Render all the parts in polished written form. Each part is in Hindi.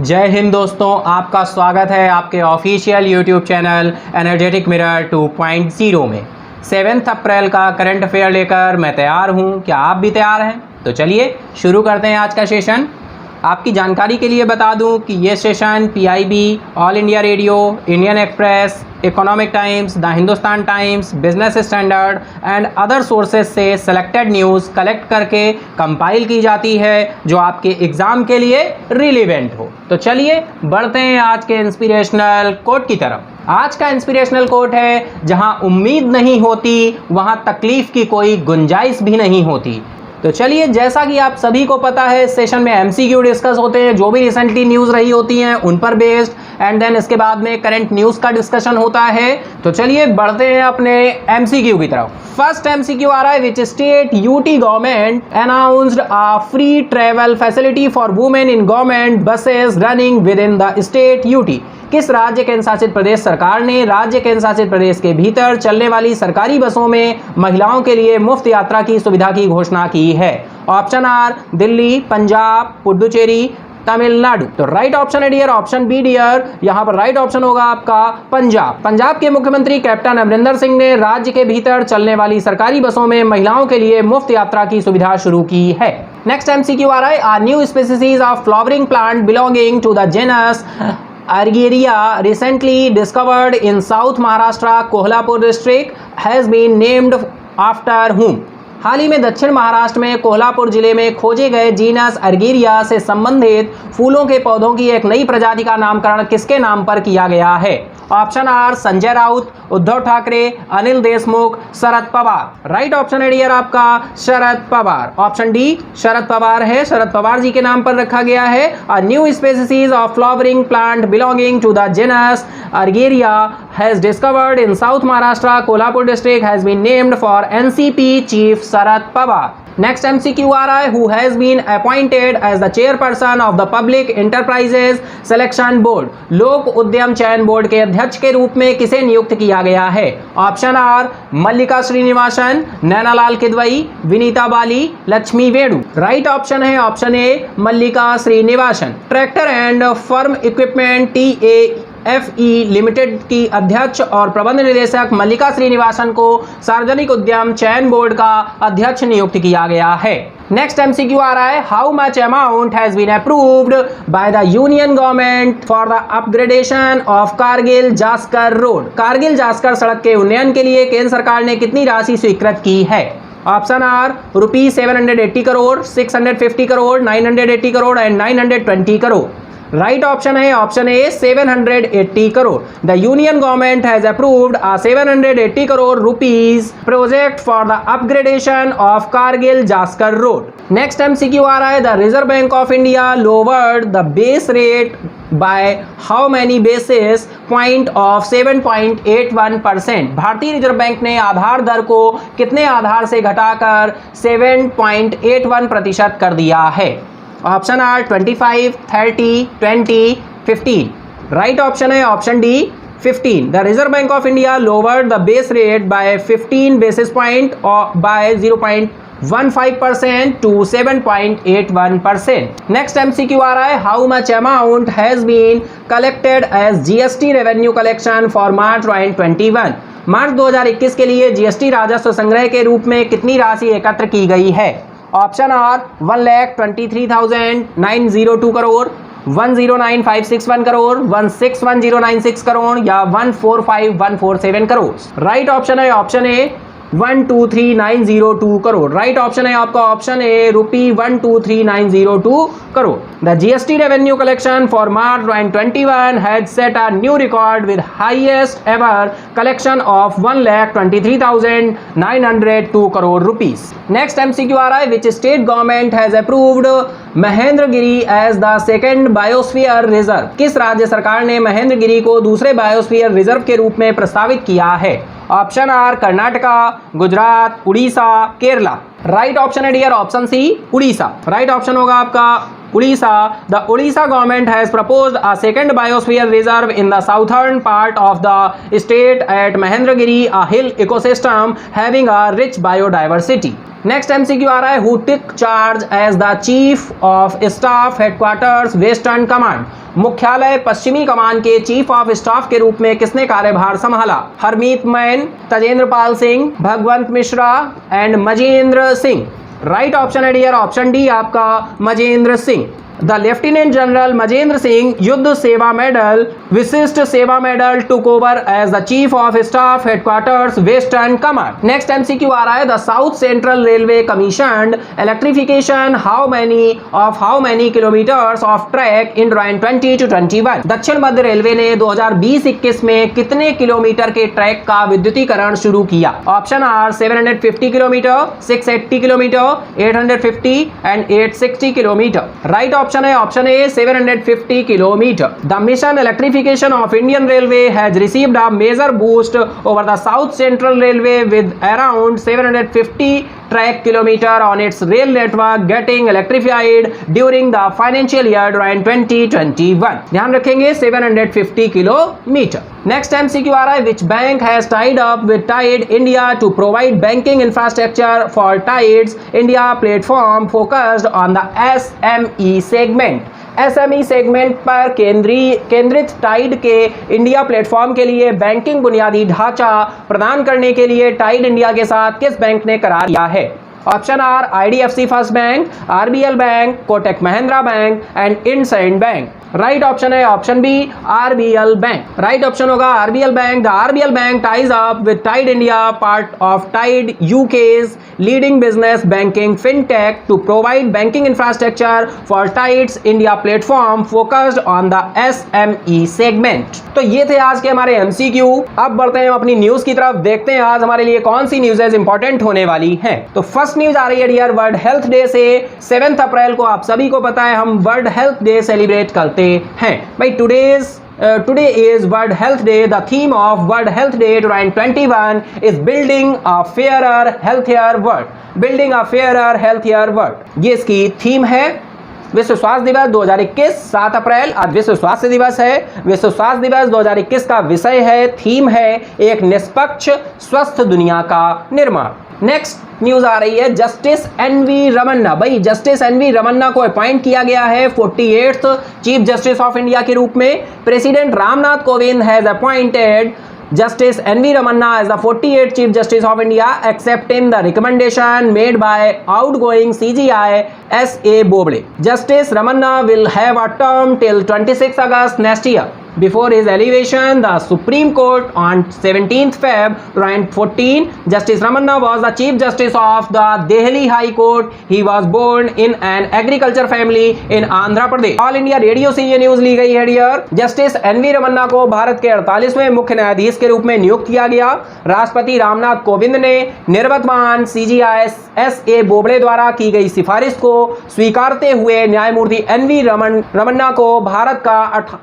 जय हिंद दोस्तों, आपका स्वागत है आपके official YouTube channel energetic mirror 2.0 में। 7 अप्रैल का करंट अफेयर लेकर मैं तैयार हूं। क्या आप भी तैयार हैं? तो चलिए शुरू करते हैं आज का सेशन। आपकी जानकारी के लिए बता दूं कि ये session PIB, all India radio, Indian express, economic times, the Hindustan times, business standard and other sources से सेलेक्टेड न्यूज़ कलेक्ट करके कंपाइल की जाती है जो आपके एग्ज़ाम के लिए रिलेवेंट हो। तो चलिए बढ़ते हैं आज के इंस्पिरेशनल कोट की तरफ। आज का इंस्पिरेशनल कोट है, जहां उम्मीद नहीं होती वहां तकलीफ की कोई गुंजाइश भी नहीं होती। तो चलिए, जैसा कि आप सभी को पता है, इस सेशन में एमसीक्यू डिस्कस होते हैं, जो भी रिसेंटली न्यूज़ रही होती हैं उन पर बेस्ड, एंड देन इसके बाद में करंट न्यूज़ का डिस्कशन होता है। तो चलिए बढ़ते हैं अपने एमसीक्यू की तरफ। फर्स्ट एमसीक्यू आ रहा है, which state UT government announced a free travel facility for women in government buses running with in the state UT. किस राज्य केंद्र शासित प्रदेश सरकार ने राज्य केंद्र शासित प्रदेश के भीतर चलने वाली सरकारी बसों में महिलाओं के लिए मुफ्त यात्रा की सुविधा की घोषणा की है? Option are Delhi, Punjab, Puducherry, Tamil Nadu. तो राइट ऑप्शन है डियर ऑप्शन बी डियर। यहां पर राइट ऑप्शन होगा आपका पंजाब। पंजाब के मुख्यमंत्री कैप्टन अमरिंदर सिंह ने राज्य के भीतर चलने वाली सरकारी बसों में महिलाओं के लिए मुफ्त यात्रा की सुविधा शुरू की है। नेक्स्ट एमसीक्यू आ रहा है, a new species of flowering plant belonging to the genus Argyria recently discovered in South Maharashtra, Kolhapur district has been named after whom? हाल ही में दक्षिण महाराष्ट्र में कोल्हापुर जिले में खोजे गए जीनस अर्गेरिया से संबंधित फूलों के पौधों की एक नई प्रजाति का नामकरण किसके नाम पर किया गया है? Option are Sanjay Raut, Uddhav Thackeray, Anil Deshmukh, Sharad Pawar. Right option है डियर आपका शरद पवार। ऑप्शन डी शरद पवार है, शरद पवार जी के नाम पर रखा गया है। A new species of flowering plant belonging to the genus Argyreia has discovered in south Maharashtra, Kolhapur district has been named for NCP chief Sharad Pawar. Next MCQ आ रहा है, who has been appointed as the chairperson of the public enterprises selection board. लोक उद्यम चयन बोर्ड के अध्यक्ष के रूप में किसे नियुक्त किया गया है? Option are Mallika Srinivasan, Nainalal Kidwai, Vinita Bali, Lakshmi Venu. Right option है option A Mallika Srinivasan. Tractor and farm equipment TAFE limited की अध्यक्ष और प्रबंध निदेशक मल्लिका श्रीनिवासन को सार्वजनिक उद्यम चयन बोर्ड का अध्यक्ष नियुक्त किया गया है। नेक्स्ट एमसीक्यू आ रहा है, how much amount has been approved by the union government for the upgradation of Kargil Zanskar road. Kargil Zanskar सड़क के उन्नयन के लिए केंद्र सरकार ने कितनी राशि स्वीकृत की है? Option are rupees 780 crore, 650 crore, 980 crore and 920 crore. Right option है option A 780 crore. The union government has approved a 780 crore rupees project for the upgradation of Kargil Zanskar road. Next MCQ आ रहा है, the reserve bank of India lowered the base rate by how many basis point of 7.81%। भारतीय रिजर्व बैंक ने आधार दर को कितने आधार से घटाकर 7.81% कर दिया है? Option are 25, 30, 20, 15। राइट ऑप्शन है option D 15। The reserve bank of India lowered the base rate by 15 basis point by 0.15% to 7.81%। Next MCQ आ रहा है, how much amount has been collected as GST revenue collection for March 2021। मार्च 2021 के लिए जीएसटी राजस्व संग्रह के रूप में कितनी राशि एकत्र की गई है? ऑप्शन आर 1,23,902 करोड़, 1,09,561 करोड़, 1,61,096 करोड़ या 1,45,147 करोड़। राइट ऑप्शन है option A 1,23,902 crore. Right option है आपका option A rupee 1,23,902 crore. The GST revenue collection for March 2021 has set a new record with highest ever collection of 1,23,902 crore rupees. Next MCQ आ रहा है, which state government has approved Mahendragiri as the second biosphere reserve. किस राज्य सरकार ने महेंद्रगिरी को दूसरे बायोस्फीयर रिजर्व के रूप में प्रस्तावित किया है? Option are Karnataka, Gujarat, Odisha, Kerala. Right option है dear option C Odisha. Right option होगा आपका Odisha. The Odisha government has proposed a second biosphere reserve in the southern part of the state at Mahendragiri, a hill ecosystem having a rich biodiversity. Next MCQ आ रहा है, who take charge as the chief of staff headquarters western command. मुख्यालय पश्चिमी कमान के चीफ ऑफ स्टाफ के रूप में किसने कार्यभार संभाला? Harmeet Mann, Tajender Pal Singh, Bhagwant Mishra and Majender Singh. Right option है डियर ऑप्शन डी आपका Majender Singh. The lieutenant general Majender Singh Yudh Seva medal, Vishisht Seva medal took over as the chief of staff headquarters western command. Next MCQ आ रहा है, the south central railway commissioned electrification how many kilometers of track in 2020 to 21। दक्षिण मध्य रेलवे ने 2020-21 में कितने किलोमीटर के ट्रैक का विद्युतीकरण शुरू किया? Option are 750 kilometer, 680 kilometer, 850 and 860 kilometer. Right option है option A 750 kilometer. The mission electrification of Indian railway has received a major boost over the south central railway with around 750 track kilometer on its rail network getting electrified during the financial year 2021। ध्यान रखेंगे 750 किलोमीटर। नेक्स्ट एमसीक्यू आ रहा है, which bank has tied up with Tide India to provide banking infrastructure for tides India platform focused on the SME segment. SME segment पर केंद्रित टाइड के इंडिया प्लेटफॉर्म के लिए बैंकिंग बुनियादी ढांचा प्रदान करने के लिए टाइड इंडिया के साथ किस बैंक ने करार किया है? Option are IDFC first bank, RBL bank, Kotak Mahindra bank and IndusInd bank. Right option है option B RBL bank. Right option होगा RBL bank. The RBL bank ties up with Tide India part of Tide UK's leading business banking fintech to provide banking infrastructure for tides India platform focused on the SME segment. तो ये थे आज के हमारे एमसीक्यू। अब बढ़ते हैं अपनी न्यूज की तरफ, देखते हैं आज हमारे लिए कौन सी न्यूज़ इंपॉर्टेंट होने वाली हैं। तो फर्स्ट न्यूज आ रही है डियर, वर्ल्ड हेल्थ डे से 7 अप्रैल को आप सभी को पता है हम वर्ल्ड हेल्थ डे सेलिब्रेट करते हैं भाई। Today is World Health Day. The theme of World Health Day 2021 is building a fairer, healthier world. Building a fairer, healthier world. ये इसकी थीम है। विश्व स्वास्थ्य दिवस 2021 7 अप्रैल आज विश्व स्वास्थ्य दिवस है। विश्व स्वास्थ्य दिवस 2021 का विषय है, थीम है एक निष्पक्ष स्वस्थ दुनिया का निर्माण। नेक्स्ट न्यूज आ रही है, जस्टिस एनवी रमन्ना। भाई जस्टिस एनवी रमन्ना को अपॉइंट किया गया है 48th chief justice of India के रूप में। President Ramnath Kovind has appointed Justice N.V. Ramanna as the 48th Chief Justice of India, accepting the recommendation made by outgoing CJI S.A. Bobde. Justice Ramanna will have a term till 26 August next year. Before his elevation, the Supreme Court on 17th Feb 2014, Justice Ramanna was the Chief Justice of the Delhi High Court. He was born in an agriculture family in Andhra Pradesh. All India radio से ये न्यूज ली गई है डियर। जस्टिस एनवी रमन्ना को भारत के 48वें मुख्य न्यायाधीश के रूप में नियुक्त किया गया। राष्ट्रपति रामनाथ कोविंद ने निवर्तमान सीजीआई एस.ए. बोबडे द्वारा की गई सिफारिश को स्वीकारते हुए न्यायमूर्ति एनवी रमन्ना को भारत का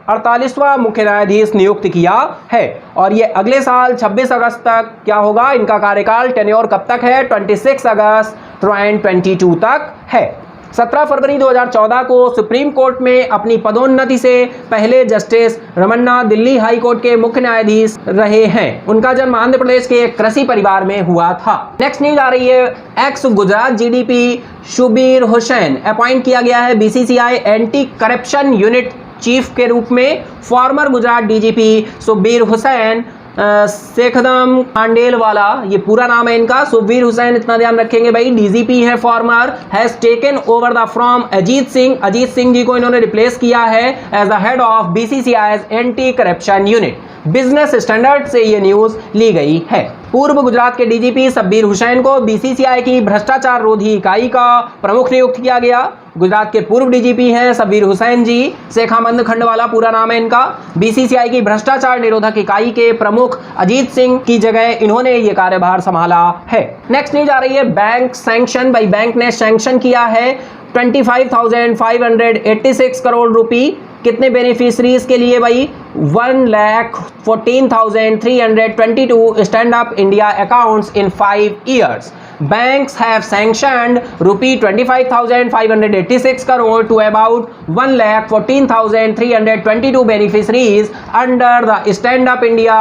48वां मुख्य न्यायाधीश नियुक्त किया है। और ये अगले साल 26 अगस्त तक क्या होगा, इनका कार्यकाल टेन्योर कब तक है? 26 अगस्त 2022 तक है। 17 फरवरी 2014 को सुप्रीम कोर्ट में अपनी पदोन्नति से पहले justice Ramana Delhi high court के मुख्य न्यायाधीश रहे हैं। उनका जन्म आंध्र प्रदेश के एक कृषि परिवार में हुआ था। नेक्स्ट न्यूज आ रही है, ex Gujarat GDP Shubir Hussain appoint किया गया है BCCI anti corruption unit chief के रूप में। फॉर्मर गुजरात डीजीपी सुबीर हुसैन शेखदम खांडेलवाला, ये पूरा नाम है इनका, सुबीर हुसैन, इतना ध्यान रखेंगे भाई, डीजीपी है former, has taken over the from Ajit Singh. Ajit Singh ji को इन्होंने रिप्लेस किया है as the head of BCCI anti corruption unit. Business Standard से ये न्यूज ली गई है। पूर्व गुजरात के डीजीपी शब्बीर हुसैन को बीसीसीआई की भ्रष्टाचार रोधी इकाई का प्रमुख नियुक्त किया गया। गुजरात के पूर्व डीजीपी हैं शब्बीर हुसैन जी, शेखामंद खंडवाला पूरा नाम है इनका। बीसीसीआई की भ्रष्टाचार निरोधक इकाई के प्रमुख अजीत सिंह की जगह इन्होंने ये कार्यभार संभाला है। नेक्स्ट न्यूज आ रही है, बैंक सैंक्शन। भाई बैंक ने सैंक्शन किया है 25,586 करोड़ रुपए। कितने बेनिफिशरीज के लिए भाई? 1,14,322 stand up India accounts in 5 years. Banks have sanctioned ₹25,586 crore to about 1,14,322 beneficiaries under the Stand Up India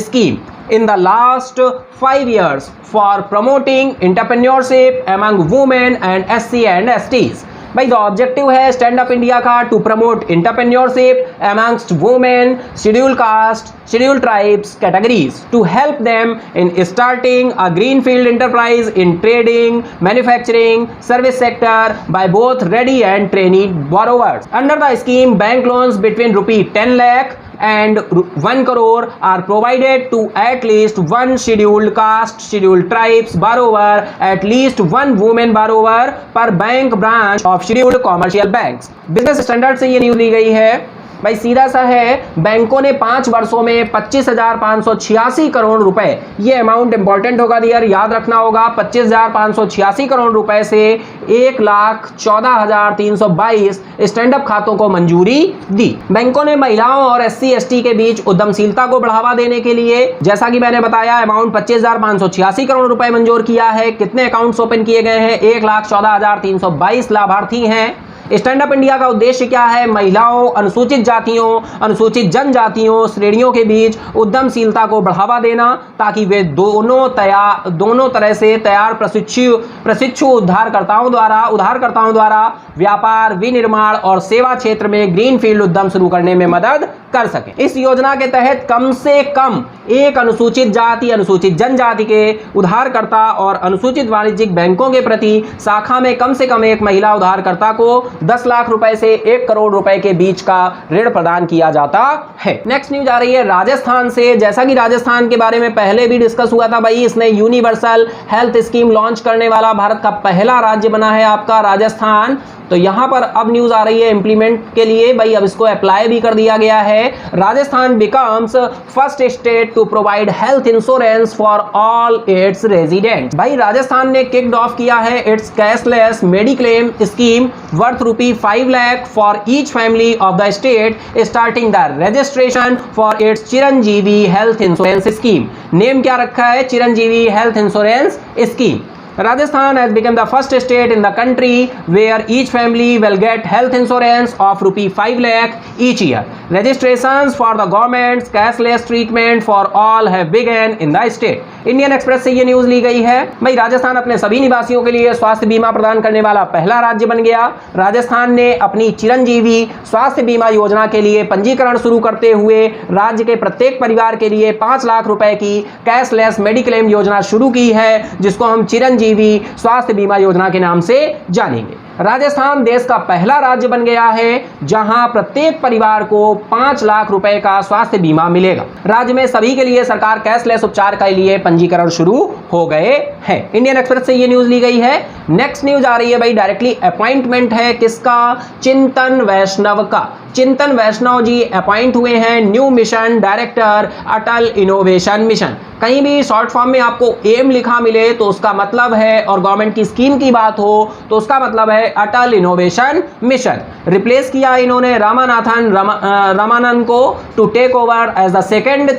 scheme in the last 5 years for promoting entrepreneurship among women and SC and STs. भाई द ऑब्जेक्टिव है स्टैंड अप इंडिया का to promote entrepreneurship amongst women, schedule caste, schedule tribes categories to help them in starting a greenfield enterprise in trading, manufacturing, service sector by both ready and trainee borrowers. Under the scheme, bank loans between rupee 10 lakh and 1 crore are provided to at least one scheduled caste, scheduled tribes borrower, at least one woman borrower per bank branch of scheduled commercial banks. Business Standard से ये न्यूज ली गई है। भाई सीधा सा है, बैंकों ने 5 वर्षों में 25,586 करोड़ रुपए, ये अमाउंट इंपॉर्टेंट होगा यार, याद रखना होगा, 25,586 करोड़ रुपए से 1,14,322 स्टैंड अप खातों को मंजूरी दी। बैंकों ने महिलाओं और SC ST के बीच उद्यमशीलता को बढ़ावा देने के लिए, जैसा कि मैंने बताया, अमाउंट 25,586 करोड़ रुपए मंजूर किया है। कितने अकाउंट्स ओपन किए गए हैं? 1,14,322 लाभार्थी हैं। स्टैंड अप इंडिया का उद्देश्य क्या है? महिलाओं, अनुसूचित जातियों, अनुसूचित जनजातियों श्रेणियों के बीच उद्यमशीलता को बढ़ावा देना, ताकि वे दोनों तरह से तैयार प्रशिक्षु उधारकर्ताओं द्वारा व्यापार, विनिर्माण और सेवा क्षेत्र में ग्रीनफील्ड उद्यम शुरू करने में मदद कर सकें। इस योजना के तहत कम से कम एक अनुसूचित जाति, अनुसूचित जनजाति के उधारकर्ता और अनुसूचित वाणिज्यिक बैंकों के प्रति शाखा में कम से कम एक महिला उधारकर्ता को 10 लाख रुपए से 1 करोड़ रुपए के बीच का ऋण प्रदान किया जाता है। नेक्स्ट न्यूज आ रही है राजस्थान से। जैसा कि राजस्थान के बारे में पहले भी डिस्कस हुआ था भाई, इसने यूनिवर्सल हेल्थ स्कीम लॉन्च करने वाला भारत का पहला राज्य बना है आपका राजस्थान। तो यहां पर अब न्यूज आ रही है इंप्लीमेंट के लिए भाई, अब इसको अप्लाई भी कर दिया गया है। Rajasthan becomes first state to provide health insurance for all its resident. भाई राजस्थान ने किक्ड ऑफ किया है its cashless mediclaim scheme worth rupee 5 lakh for each family of the state, starting the registration for its Chiranjeevi health insurance scheme. Name क्या रखा है? Chiranjeevi health insurance scheme. Rajasthan has become the first state in the country where each family will get health insurance of rupee 5 lakh each year. Registrations for the government's cashless treatment for all have begun in the state. Indian express से ये न्यूज ली गई है। भाई राजस्थान अपने सभी निवासियों के लिए स्वास्थ्य बीमा प्रदान करने वाला पहला राज्य बन गया। राजस्थान ने अपनी चिरंजीवी स्वास्थ्य बीमा योजना के लिए पंजीकरण शुरू करते हुए राज्य के प्रत्येक परिवार के लिए 5 लाख रुपए की कैशलेस मेडिक्लेम योजना शुरू की है, जिसको हम चिरंजीवी स्वास्थ्य बीमा योजना के नाम से जानेंगे। राजस्थान देश का पहला राज्य बन गया है जहां प्रत्येक परिवार को 5 लाख रुपए का स्वास्थ्य बीमा मिलेगा। राज्य में सभी के लिए सरकार कैशलेस उपचार के लिए पंजीकरण शुरू हो गए हैं। इंडियन एक्सप्रेस से ये न्यूज ली गई है। नेक्स्ट न्यूज आ रही है भाई, डायरेक्टली अपॉइंटमेंट है किसका? चिंतन वैष्णव का। चिंतन वैष्णव जी अपॉइंट हुए हैं न्यू मिशन डायरेक्टर अटल इनोवेशन मिशन। कहीं भी शॉर्ट फॉर्म में आपको एम लिखा मिले तो उसका मतलब है, और गवर्नमेंट की स्कीम की बात हो तो उसका मतलब है अटल इनोवेशन मिशन। रिप्लेस किया इन्होंने रामानंद को to take over as the second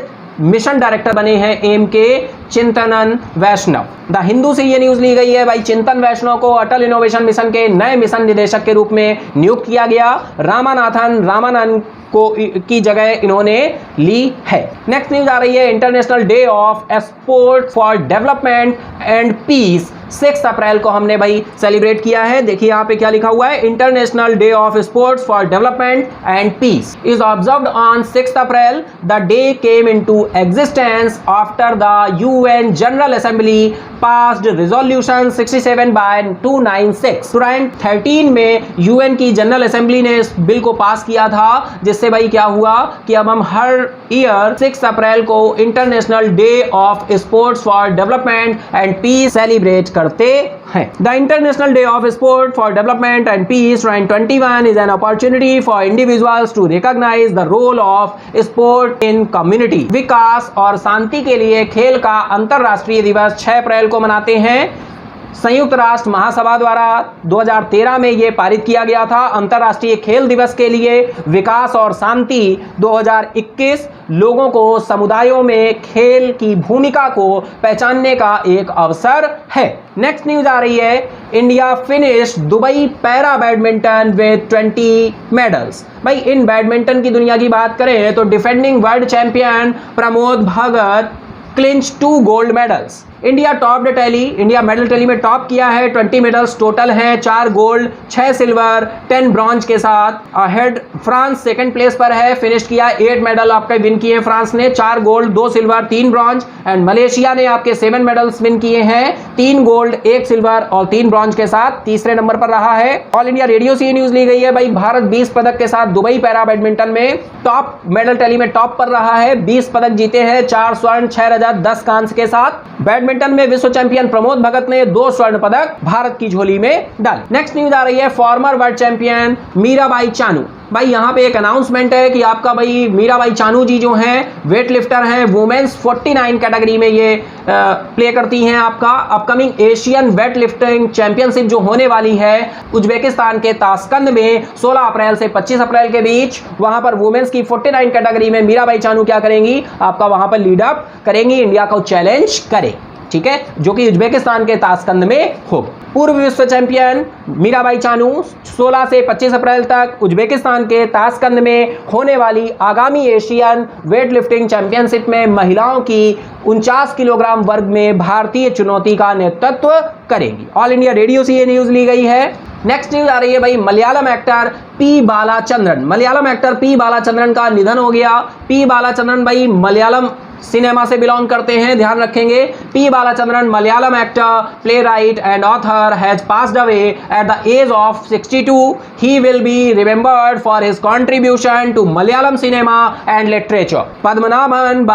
mission director बने हैं एम के चिंतन वैष्णव। द हिंदू से ये न्यूज ली गई है भाई, चिंतन वैष्णव को अटल इनोवेशन मिशन के नए मिशन निदेशक के रूप में नियुक्त किया गया। रामानंद को की जगह इन्होंने ली है। नेक्स्ट न्यूज आ रही है international day of sport for development and peace. 6 अप्रैल को हमने भाई सेलिब्रेट किया है। देखिए यहाँ पे क्या लिखा हुआ है, international day of sports for development and peace is observed on 6 April. The day came into existence after the UN general assembly passed resolution 67/296। 2013 में UN की जनरल असेंबली ने इस बिल को पास किया था, जिससे भाई क्या हुआ कि अब हम हर ईयर 6 अप्रैल को international day of sports for development and peace celebrate करते हैं। The international day of sport for development and peace 2021 is an opportunity for individuals to recognise the role of sport in community. विकास और शांति के लिए खेल का अंतरराष्ट्रीय दिवस 6 अप्रैल को मनाते हैं। संयुक्त राष्ट्र महासभा द्वारा 2013 में यह पारित किया गया था। अंतर्राष्ट्रीय खेल दिवस के लिए विकास और शांति 2021 लोगों को समुदायों में खेल की भूमिका को पहचानने का एक अवसर है। नेक्स्ट न्यूज आ रही है, India finish Dubai para badminton with 20 medals. भाई इन बैडमिंटन की दुनिया की बात करें तो defending world champion Pramod Bhagat clinch 2 gold medals. India top tally, India medal tally में टॉप किया है। 20 मेडल्स टोटल हैं, 4 गोल्ड, 6 सिल्वर, 10 ब्रॉन्ज के साथ। अहेड फ्रांस सेकंड प्लेस पर है, फिनिश किया। 8 मेडल आपके विन किए फ्रांस ने, 4 gold, 2 silver, 3 bronze. And Malaysia ने आपके 7 मेडल्स विन किए हैं, 3 गोल्ड, 1 सिल्वर और 3 ब्रॉन्ज के साथ तीसरे नंबर पर रहा है। ऑल इंडिया रेडियो से न्यूज ली गई है भाई, भारत 20 पदक के साथ दुबई पैरा बैडमिंटन में टॉप मेडल टैली में टॉप पर रहा है। 20 पदक जीते हैं, 4 स्वर्ण, 6 रजत, 10 कांस्य के साथ। बैडमिंटन में विश्व चैंपियन प्रमोद भगत ने 2 स्वर्ण पदक भारत की झोली में डाले। नेक्स्ट न्यूज आ रही है farmer world champion Mirabai Chanu. भाई यहाँ पे एक अनाउंसमेंट है कि आपका भाई मीराबाई चानू जी जो हैं वेट लिफ्टर हैं, वुमेन्स 49 कैटेगरी में ये प्ले करती हैं। आपका upcoming Asian weight lifting championship जो होने वाली है उज्बेकिस्तान के ताशकंद में 16 अप्रैल से 25 अप्रैल के बीच, वहां पर वुमेन्स की 49 कैटेगरी में मीराबाई चानू क्या करेंगी, आपका वहां पर लीड अप करेंगी, इंडिया को चैलेंज करें, ठीक है, जो कि उज्बेकिस्तान के ताशकंद में होगा। पूर्व विश्व चैंपियन मीराबाई चानू 16 से 25 अप्रैल तक उज्बेकिस्तान के ताशकंद में होने वाली आगामी एशियन वेट लिफ्टिंग चैंपियनशिप में महिलाओं की 49 किलोग्राम वर्ग में भारतीय चुनौती का नेतृत्व करेंगी। ऑल इंडिया रेडियो से ये न्यूज ली गई है। नेक्स्ट न्यूज आ रही है भाई Malayalam actor P Balachandran. Malayalam actor P Balachandran का निधन हो गया। पी बालाचंद्रन भाई मलयालम सिनेमा से बिलोंग करते हैं, ध्यान रखेंगे। P Balachandran Malayalam actor, playwright and author has passed away at the age of 62. He will be remembered for his contribution to Malayalam cinema and literature. Padmanabhan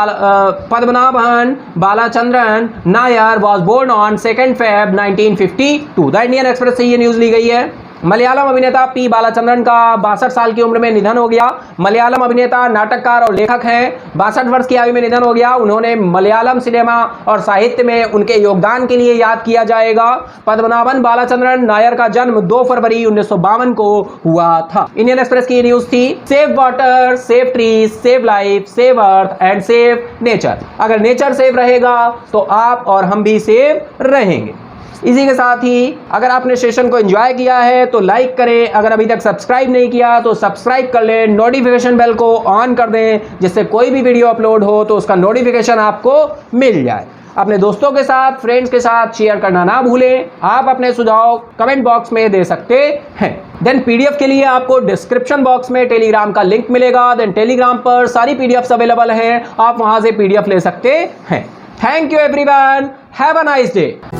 Balachandran Nair was born on 2nd Feb 1952. The Indian express से ये न्यूज ली गई है। मलयालम अभिनेता पी बालाचंद्रन का 62 साल की उम्र में निधन हो गया। मलयालम अभिनेता, नाटककार और लेखक हैं। 62 वर्ष की आयु में निधन हो गया। उन्होंने मलयालम सिनेमा और साहित्य में उनके योगदान के लिए याद किया जाएगा। पद्मनाभन बालाचंद्रन नायर का जन्म 2 फरवरी 1952 को हुआ था। इंडियन एक्सप्रेस की न्यूज थी save water, save trees, save life, save earth and save nature. अगर नेचर सेव रहेगा तो आप और हम भी सेव रहेंगे। इसी के साथ ही अगर आपने सेशन को एंजॉय किया है तो लाइक करें, अगर अभी तक सब्सक्राइब नहीं किया तो सब्सक्राइब कर लें, नोटिफिकेशन बेल को ऑन कर दें जिससे कोई भी वीडियो अपलोड हो तो उसका नोटिफिकेशन आपको मिल जाए। अपने दोस्तों के साथ, फ्रेंड्स के साथ शेयर करना ना भूलें। आप अपने सुझाव कमेंट बॉक्स में दे सकते हैं। देन पीडीएफ के लिए आपको डिस्क्रिप्शन बॉक्स में टेलीग्राम का लिंक मिलेगा। देन टेलीग्राम पर सारी पीडीएफ अवेलेबल हैं, आप वहां से पीडीएफ ले सकते हैं। Thank you everyone, have a nice day.